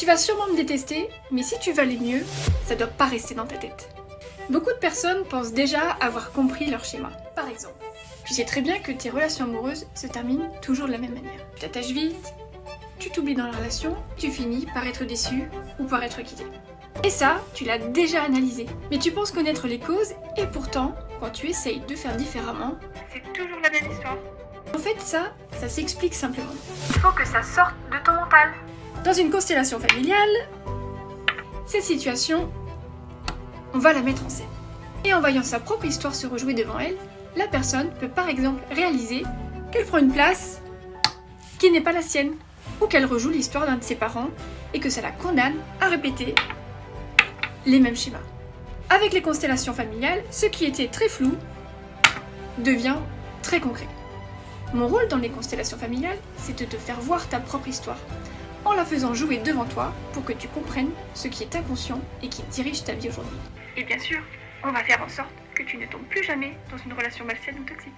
Tu vas sûrement me détester, mais si tu veux aller mieux, ça doit pas rester dans ta tête. Beaucoup de personnes pensent déjà avoir compris leur schéma. Par exemple, tu sais très bien que tes relations amoureuses se terminent toujours de la même manière. Tu t'attaches vite, tu t'oublies dans la relation, tu finis par être déçu ou par être quitté. Et ça, tu l'as déjà analysé. Mais tu penses connaître les causes et pourtant, quand tu essayes de faire différemment, c'est toujours la même histoire. En fait, ça s'explique simplement. Il faut que ça sorte de ton mental. Dans une constellation familiale, cette situation, on va la mettre en scène. Et en voyant sa propre histoire se rejouer devant elle, la personne peut par exemple réaliser qu'elle prend une place qui n'est pas la sienne, ou qu'elle rejoue l'histoire d'un de ses parents et que ça la condamne à répéter les mêmes schémas. Avec les constellations familiales, ce qui était très flou devient très concret. Mon rôle dans les constellations familiales, c'est de te faire voir ta propre histoire, en la faisant jouer devant toi pour que tu comprennes ce qui est inconscient et qui dirige ta vie aujourd'hui. Et bien sûr, on va faire en sorte que tu ne tombes plus jamais dans une relation malsaine ou toxique.